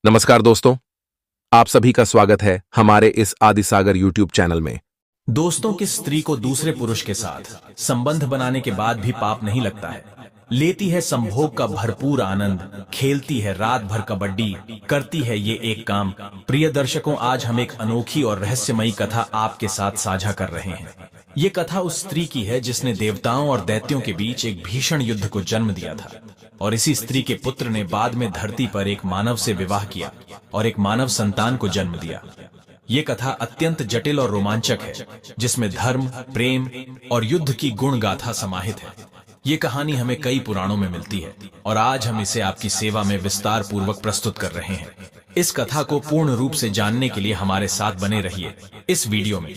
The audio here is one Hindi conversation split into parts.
नमस्कार दोस्तों, आप सभी का स्वागत है हमारे इस आदिसागर यूट्यूब चैनल में। दोस्तों, किस स्त्री को दूसरे पुरुष के साथ संबंध बनाने के बाद भी पाप नहीं लगता है? लेती है संभोग का भरपूर आनंद, खेलती है रात भर कबड्डी, करती है ये एक काम। प्रिय दर्शकों, आज हम एक अनोखी और रहस्यमयी कथा आपके साथ साझा कर रहे हैं। ये कथा उस स्त्री की है जिसने देवताओं और दैत्यों के बीच एक भीषण युद्ध को जन्म दिया था, और इसी स्त्री के पुत्र ने बाद में धरती पर एक मानव से विवाह किया और एक मानव संतान को जन्म दिया। ये कथा अत्यंत जटिल और रोमांचक है, जिसमें धर्म, प्रेम और युद्ध की गुण गाथा समाहित है। ये कहानी हमें कई पुराणों में मिलती है और आज हम इसे आपकी सेवा में विस्तार पूर्वक प्रस्तुत कर रहे हैं। इस कथा को पूर्ण रूप से जानने के लिए हमारे साथ बने रहिए इस वीडियो में।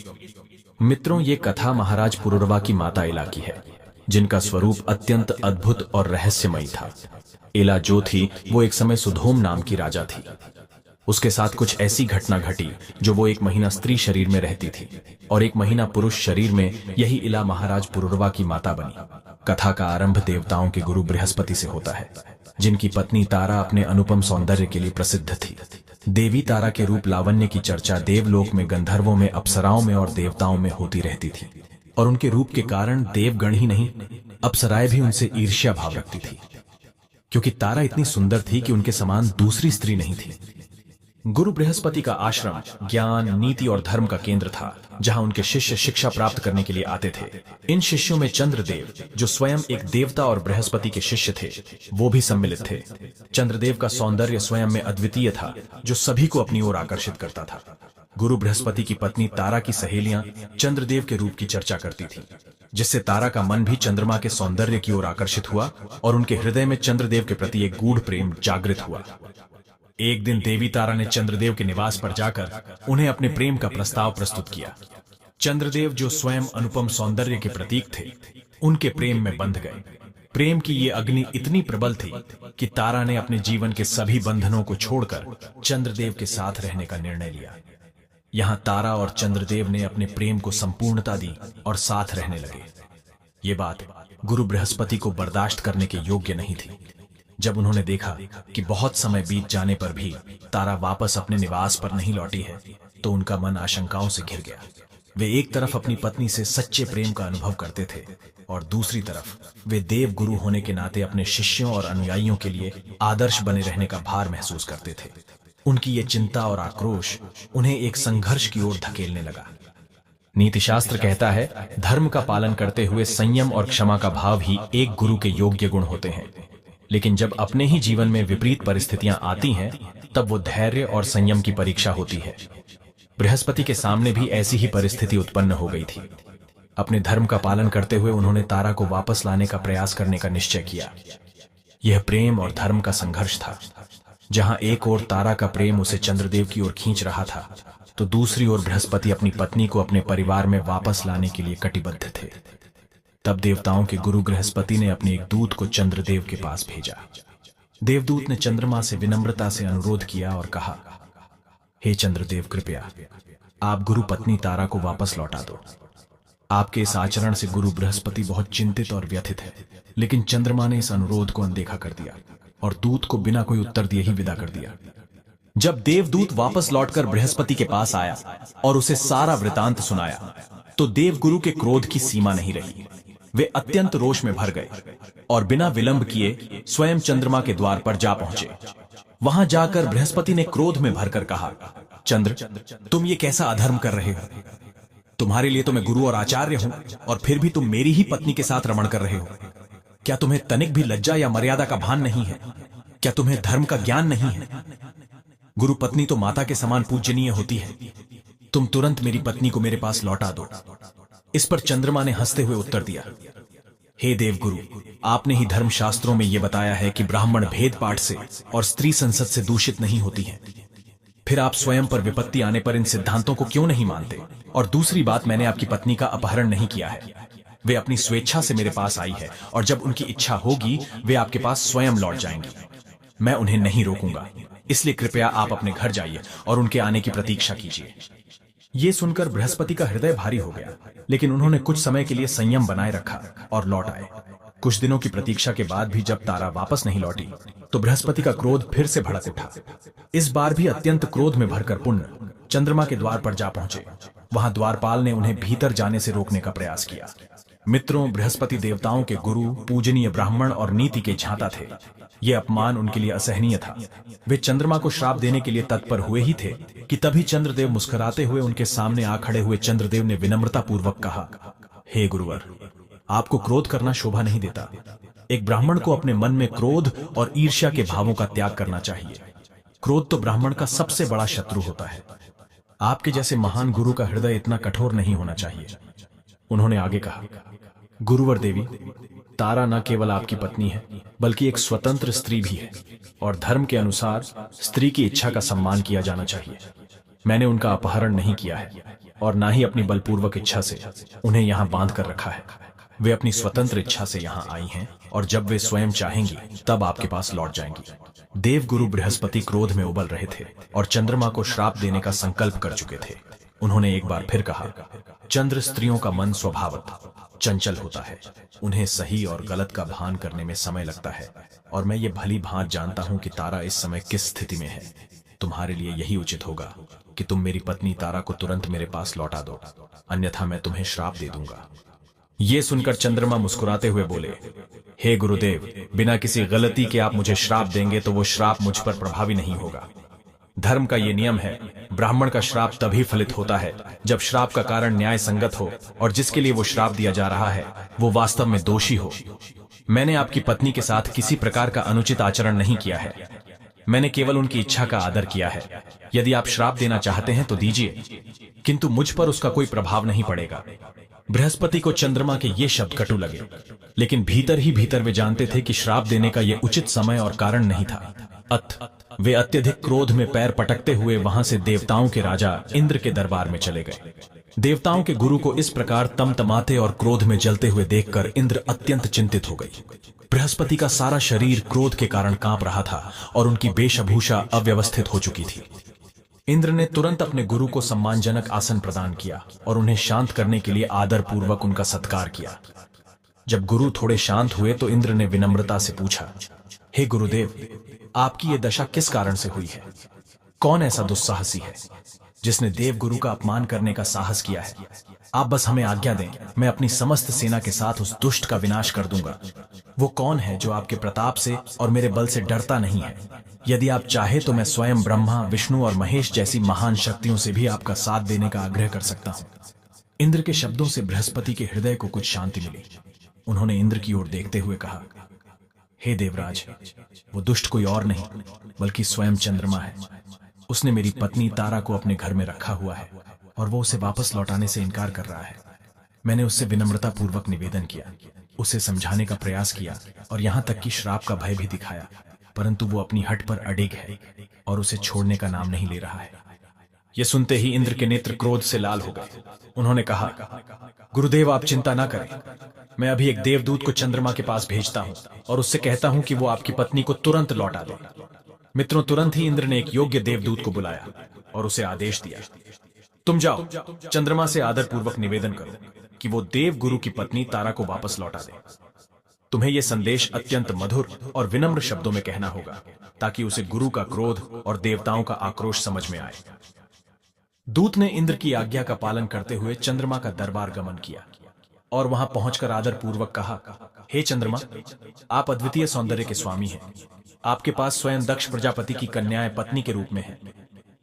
मित्रों, ये कथा महाराज पुरुरवा की माता एला की है, जिनका स्वरूप अत्यंत अद्भुत और रहस्यमयी था। एला जो थी, वो एक समय सुधोम नाम की राजा थी। उसके साथ कुछ ऐसी घटना घटी जो वो एक महीना स्त्री शरीर में रहती थी और एक महीना पुरुष शरीर में। यही इला महाराज पुरुरवा की माता बनी। कथा का आरंभ देवताओं के गुरु बृहस्पति से होता है, जिनकी पत्नी तारा अपने अनुपम सौंदर्य के लिए प्रसिद्ध थी। देवी तारा के रूप लावण्य की चर्चा देवलोक में, गंधर्वों में, अप्सराओं में और देवताओं में होती रहती थी, और उनके रूप के कारण देवगण ही नहीं, अप्सराएं भी उनसे ईर्ष्या भाव रखती थी, क्योंकि तारा इतनी सुंदर थी कि उनके समान दूसरी स्त्री नहीं थी। गुरु बृहस्पति का आश्रम ज्ञान, नीति और धर्म का केंद्र था, जहां उनके शिष्य शिक्षा प्राप्त करने के लिए आते थे। इन शिष्यों में चंद्रदेव, जो स्वयं एक देवता और बृहस्पति के शिष्य थे, वो भी सम्मिलित थे। चंद्रदेव का सौंदर्य स्वयं में अद्वितीय था, जो सभी को अपनी ओर आकर्षित करता था। गुरु बृहस्पति की पत्नी तारा की सहेलियां चंद्रदेव के रूप की चर्चा करती थी, जिससे तारा का मन भी चंद्रमा के सौंदर्य की ओर आकर्षित हुआ और उनके हृदय में चंद्रदेव के प्रति एक गूढ़ प्रेम जागृत हुआ। एक दिन देवी तारा ने चंद्रदेव के निवास पर जाकर उन्हें अपने प्रेम का प्रस्ताव प्रस्तुत किया। चंद्रदेव, जो स्वयं अनुपम सौंदर्य के प्रतीक थे, उनके प्रेम में बंध गए। प्रेम की ये अग्नि इतनी प्रबल थी कि तारा ने अपने जीवन के सभी बंधनों को छोड़कर चंद्रदेव के साथ रहने का निर्णय लिया। यहाँ तारा और चंद्रदेव ने अपने प्रेम को संपूर्णता दी और साथ रहने लगे। ये बात गुरु बृहस्पति को बर्दाश्त करने के योग्य नहीं थी। जब उन्होंने देखा कि बहुत समय बीत जाने पर भी तारा वापस अपने निवास पर नहीं लौटी है, तो उनका मन आशंकाओं से घिर गया। वे एक तरफ अपनी पत्नी से सच्चे प्रेम का अनुभव करते थे और दूसरी तरफ वे देव गुरु होने के नाते अपने शिष्यों और अनुयायियों के लिए आदर्श बने रहने का भार महसूस करते थे। उनकी ये चिंता और आक्रोश उन्हें एक संघर्ष की ओर धकेलने लगा। नीतिशास्त्र कहता है, धर्म का पालन करते हुए संयम और क्षमा का भाव ही एक गुरु के योग्य गुण होते हैं। लेकिन जब अपने ही जीवन में विपरीत परिस्थितियां आती हैं, तब वो धैर्य और संयम की परीक्षा होती है। बृहस्पति के सामने भी ऐसी ही परिस्थिति उत्पन्न हो गई थी। अपने धर्म का पालन करते हुए उन्होंने तारा को वापस लाने का प्रयास करने का निश्चय किया। यह प्रेम और धर्म का संघर्ष था। जहां एक ओर तारा का प्रेम उसे चंद्रदेव की ओर खींच रहा था, तो दूसरी ओर बृहस्पति अपनी पत्नी को अपने परिवार में वापस लाने के लिए कटिबद्ध थे। तब देवताओं के गुरु बृहस्पति ने अपने एक दूत को चंद्रदेव के पास भेजा। देवदूत ने चंद्रमा से विनम्रता से अनुरोध किया और कहा, हे चंद्रदेव, कृपया आप गुरु पत्नी तारा को वापस लौटा दो। आपके इस आचरण से गुरु बृहस्पति बहुत चिंतित और व्यथित है। लेकिन चंद्रमा ने इस अनुरोध को अनदेखा कर दिया और दूत को बिना कोई उत्तर दिए ही विदा कर दिया। जब देवदूत वापस लौटकर बृहस्पति के पास आया और उसे सारा वृतांत सुनाया, तो देवगुरु के क्रोध की सीमा नहीं रही। वे अत्यंत रोष में भर गए और बिना विलंब किए स्वयं चंद्रमा के द्वार पर जा पहुंचे। वहां जाकर बृहस्पति ने क्रोध में भरकर कहा, चंद्र, तुम ये कैसा अधर्म कर रहे हो? तुम्हारे लिए तो मैं गुरु और आचार्य हूं, और फिर भी तुम मेरी ही पत्नी के साथ रमण कर रहे हो। क्या तुम्हें तनिक भी लज्जा या मर्यादा का भान नहीं है? क्या तुम्हें धर्म का ज्ञान नहीं है? गुरु पत्नी तो माता के समान पूजनीय होती है। तुम तुरंत मेरी पत्नी को मेरे पास लौटा दो। इस पर चंद्रमा ने हंसते हुए उत्तर दिया, हे देवगुरु, आपने ही धर्मशास्त्रों में यह बताया है कि ब्राह्मण भेद पाठ से और स्त्री संसद से दूषित नहीं होती हैं। फिर आप स्वयं पर विपत्ति आने पर इन सिद्धांतों को क्यों नहीं मानते? और दूसरी बात, मैंने आपकी पत्नी का अपहरण नहीं किया है। वे अपनी स्वेच्छा से मेरे पास आई है, और जब उनकी इच्छा होगी वे आपके पास स्वयं लौट जाएंगी। मैं उन्हें नहीं रोकूंगा, इसलिए कृपया आप अपने घर जाइए और उनके आने की प्रतीक्षा कीजिए। ये सुनकर बृहस्पति का हृदय भारी हो गया, लेकिन उन्होंने कुछ समय के लिए संयम बनाए रखा और लौट आए। कुछ दिनों की प्रतीक्षा के बाद भी जब तारा वापस नहीं लौटी, तो बृहस्पति का क्रोध फिर से भड़क उठा। इस बार भी अत्यंत क्रोध में भरकर पुण्य चंद्रमा के द्वार पर जा पहुंचे। वहां द्वारपाल ने उन्हें भीतर जाने से रोकने का प्रयास किया। मित्रों, बृहस्पति देवताओं के गुरु, पूजनीय ब्राह्मण और नीति के झांता थे। यह अपमान उनके लिए असहनीय था। वे चंद्रमा को श्राप देने के लिए तत्पर हुए ही थे कि तभी चंद्रदेव मुस्कुराते हुए उनके सामने आ खड़े हुए। चंद्रदेव ने विनम्रता पूर्वक कहा, हे गुरुवर, आपको क्रोध करना शोभा नहीं देता। एक ब्राह्मण को अपने मन में क्रोध और ईर्ष्या के भावों का त्याग करना चाहिए। क्रोध तो ब्राह्मण का सबसे बड़ा शत्रु होता है। आपके जैसे महान गुरु का हृदय इतना कठोर नहीं होना चाहिए। उन्होंने आगे कहा, गुरुवर देवी, तारा न केवल आपकी पत्नी है बल्कि एक स्वतंत्र स्त्री भी है और धर्म के अनुसार स्त्री की इच्छा का सम्मान किया जाना चाहिए। मैंने उनका अपहरण नहीं किया है और ना ही अपनी बलपूर्वक इच्छा से उन्हें यहाँ बांध कर रखा है। वे अपनी स्वतंत्र इच्छा से यहाँ आई हैं और जब वे स्वयं चाहेंगी तब आपके पास लौट जाएंगी। देवगुरु बृहस्पति क्रोध में उबल रहे थे और चंद्रमा को श्राप देने का संकल्प कर चुके थे। उन्होंने एक बार फिर कहा, चंद्र स्त्रियों का मन स्वभावतः चंचल होता है। उन्हें सही और गलत का भान करने में समय लगता है और मैं ये भली भांति जानता हूं कि तारा इस समय किस स्थिति में है। तुम्हारे लिए यही उचित होगा कि तुम मेरी पत्नी तारा को तुरंत मेरे पास लौटा दो, अन्यथा मैं तुम्हें श्राप दे दूंगा। ये सुनकर चंद्रमा मुस्कुराते हुए बोले, हे गुरुदेव, बिना किसी गलती के आप मुझे श्राप देंगे तो वो श्राप मुझ पर प्रभावी नहीं होगा। धर्म का ये नियम है, ब्राह्मण का श्राप तभी फलित होता है जब श्राप का कारण न्याय संगत हो और जिसके लिए वो श्राप दिया जा रहा है वो वास्तव में दोषी हो। मैंने आपकी पत्नी के साथ किसी प्रकार का अनुचित आचरण नहीं किया है। मैंने केवल उनकी इच्छा का आदर किया है। यदि आप श्राप देना चाहते हैं तो दीजिए, किंतु मुझ पर उसका कोई प्रभाव नहीं पड़ेगा। बृहस्पति को चंद्रमा के ये शब्द कटु लगे, लेकिन भीतर ही भीतर वे जानते थे कि श्राप देने का ये उचित समय और कारण नहीं था। वे अत्यधिक क्रोध में पैर पटकते हुए वहां से देवताओं के राजा इंद्र के दरबार में चले गए। देवताओं के गुरु को इस प्रकार तमतमाते और क्रोध में जलते हुए देखकर इंद्र अत्यंत चिंतित हो गई। बृहस्पति का सारा शरीर क्रोध के कारण कांप रहा था और उनकी वेशभूषा अव्यवस्थित हो चुकी थी। इंद्र ने तुरंत अपने गुरु को सम्मानजनक आसन प्रदान किया और उन्हें शांत करने के लिए आदर पूर्वक उनका सत्कार किया। जब गुरु थोड़े शांत हुए तो इंद्र ने विनम्रता से पूछा, हे गुरुदेव, आपकी ये दशा किस कारण से हुई है? कौन ऐसा दुस्साहसी है जिसने देव गुरु का अपमान करने का साहस किया है? आप बस हमें आज्ञा दें, मैं अपनी समस्त सेना के साथ उस दुष्ट का विनाश कर दूंगा। वो कौन है जो आपके प्रताप से और मेरे बल से डरता नहीं है? यदि आप चाहे तो मैं स्वयं ब्रह्मा, विष्णु और महेश जैसी महान शक्तियों से भी आपका साथ देने का आग्रह कर सकता हूँ। इंद्र के शब्दों से बृहस्पति के हृदय को कुछ शांति मिली। उन्होंने इंद्र की ओर देखते हुए कहा, हे देवराज, वो दुष्ट कोई और नहीं बल्कि स्वयं चंद्रमा है। उसने मेरी पत्नी तारा को अपने घर में रखा हुआ है और वो उसे वापस लौटाने से इनकार कर रहा है। मैंने उससे विनम्रता पूर्वक निवेदन किया, उसे समझाने का प्रयास किया और यहाँ तक कि श्राप का भय भी दिखाया, परंतु वो अपनी हट पर अडिग है और उसे छोड़ने का नाम नहीं ले रहा है। यह सुनते ही इंद्र के नेत्र क्रोध से लाल हो गए। उन्होंने कहा, गुरुदेव, आप चिंता ना करें। मैं अभी एक देवदूत को चंद्रमा के पास भेजता हूं और उससे कहता हूं कि वो आपकी पत्नी को तुरंत लौटा दे। मित्रों, तुरंत ही इंद्र ने एक योग्य देवदूत को बुलाया और उसे आदेश दिया, तुम जाओ, चंद्रमा से आदर पूर्वक निवेदन करो कि वो देव गुरु की पत्नी तारा को वापस लौटा दे। तुम्हें यह संदेश अत्यंत मधुर और विनम्र शब्दों में कहना होगा ताकि उसे गुरु का क्रोध और देवताओं का आक्रोश समझ में आए। दूत ने इंद्र की आज्ञा का पालन करते हुए चंद्रमा का दरबार गमन किया और वहां पहुंचकर आदर पूर्वक कहा, हे चंद्रमा, आप अद्वितीय सौंदर्य के स्वामी हैं। आपके पास स्वयं दक्ष प्रजापति की कन्याएं पत्नी के रूप में हैं।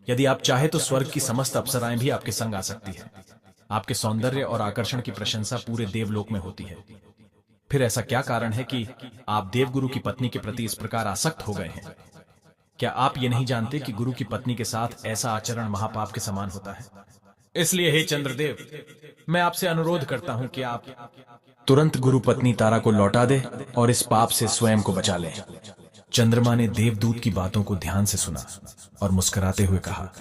यदि आप चाहे तो स्वर्ग की समस्त अप्सराएं भी आपके संग आ सकती है। आपके सौंदर्य और आकर्षण की प्रशंसा पूरे देवलोक में होती है। फिर ऐसा क्या कारण है कि आप देवगुरु की पत्नी के प्रति इस प्रकार आसक्त हो गए हैं? क्या आप ये नहीं जानते कि गुरु की पत्नी के साथ ऐसा आचरण महापाप के समान होता है? इसलिए हे चंद्रदेव, मैं आपसे अनुरोध करता हूं कि आप तुरंत गुरु पत्नी तारा को लौटा दे और इस पाप से स्वयं को बचा लें। चंद्रमा ने देवदूत की बातों को ध्यान से सुना और मुस्कुराते हुए कहा,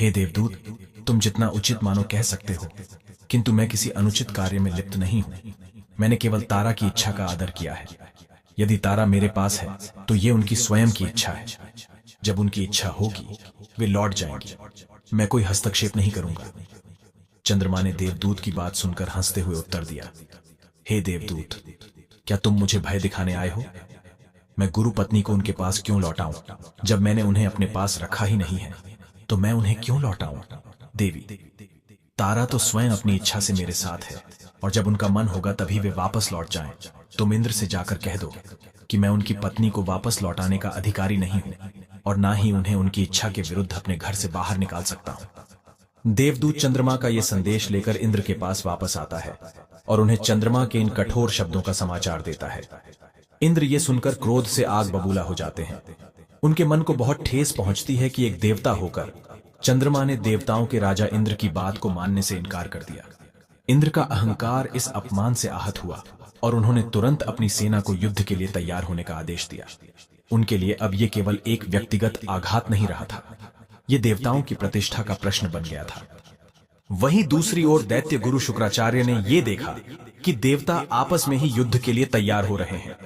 हे देवदूत, तुम जितना उचित मानो कह सकते हो, किंतु मैं किसी अनुचित कार्य में लिप्त नहीं हूं। मैंने केवल तारा की इच्छा का आदर किया है। यदि तारा मेरे पास है तो ये उनकी स्वयं की इच्छा है। जब उनकी इच्छा होगी वे लौट जाएंगी। मैं कोई हस्तक्षेप नहीं करूंगा। चंद्रमा ने देवदूत की बात सुनकर हंसते हुए उत्तर दिया, हे देवदूत, क्या तुम मुझे भय दिखाने आए हो? मैं गुरु पत्नी को उनके पास क्यों लौटाऊं? जब मैंने उन्हें अपने पास रखा ही नहीं है तो मैं उन्हें क्यों लौटाऊं? देवी, तारा तो स्वयं अपनी इच्छा से मेरे साथ है और जब उनका मन होगा तभी वे वापस लौट जाएं। तुम इंद्र से जाकर कह दो कि मैं उनकी पत्नी को वापस लौटाने का अधिकारी नहीं हूं और ना ही उन्हें उनकी इच्छा के विरुद्ध अपने घर से बाहर निकाल सकता हूं। देवदूत चंद्रमा का यह संदेश लेकर इंद्र के पास वापस आता है और उन्हें चंद्रमा के इन कठोर शब्दों का समाचार देता है। इंद्र ये सुनकर क्रोध से आग बबूला हो जाते हैं। उनके मन को बहुत ठेस पहुंचती है कि एक देवता होकर चंद्रमा ने देवताओं के राजा इंद्र की बात को मानने से इनकार कर दिया। इंद्र का अहंकार इस अपमान से आहत हुआ और उन्होंने तुरंत अपनी सेना को युद्ध के लिए तैयार होने का आदेश दिया। उनके लिए अब यह केवल एक व्यक्तिगत आघात नहीं रहा था, यह देवताओं की प्रतिष्ठा का प्रश्न बन गया था। वहीं दूसरी ओर दैत्य गुरु शुक्राचार्य ने यह देखा कि देवता आपस में ही युद्ध के लिए तैयार हो रहे हैं।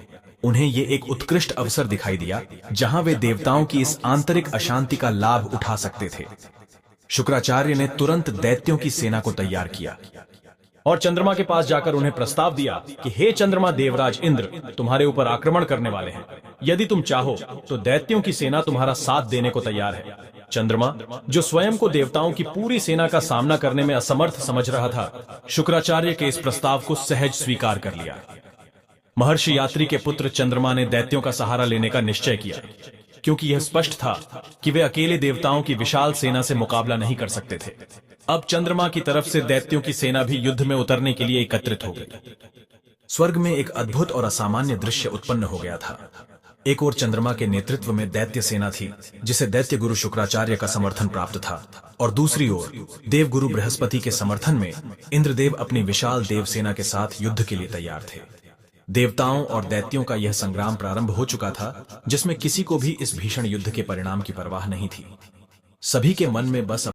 उन्हें यह एक उत्कृष्ट अवसर दिखाई दिया जहां वे देवताओं की इस आंतरिक अशांति का लाभ उठा सकते थे। शुक्राचार्य ने तुरंत दैत्यों की सेना को तैयार किया और चंद्रमा के पास जाकर उन्हें प्रस्ताव दिया कि हे चंद्रमा देवराज इंद्र, तुम्हारे ऊपर आक्रमण करने वाले हैं। यदि तुम चाहो तो दैत्यों की सेना तुम्हारा साथ देने को तैयार है। चंद्रमा, जो स्वयं को देवताओं की पूरी सेना का सामना करने में असमर्थ समझ रहा था, शुक्राचार्य के इस प्रस्ताव को सहज स्वीकार कर लिया। महर्षि यात्री के पुत्र चंद्रमा ने दैत्यों का सहारा लेने का निश्चय किया, क्योंकि यह स्पष्ट था कि वे अकेले देवताओं की विशाल सेना से मुकाबला नहीं कर सकते थे। अब चंद्रमा की तरफ से दैत्यों की सेना भी युद्ध में उतरने के लिए एकत्रित हो गई। स्वर्ग में एक अद्भुत और असामान्य दृश्य उत्पन्न हो गया था। एक ओर चंद्रमा के नेतृत्व में दैत्य सेना थी जिसे दैत्य गुरु शुक्राचार्य का समर्थन प्राप्त था, और दूसरी ओर देवगुरु बृहस्पति के समर्थन में इंद्रदेव अपनी विशाल देव सेना के साथ युद्ध के लिए तैयार थे। देवताओं और दैत्यों का यह संग्राम प्रारंभ हो चुका था, जिसमें किसी को भी इस भीषण युद्ध के परिणाम की परवाह नहीं थी। सभी के मन में बस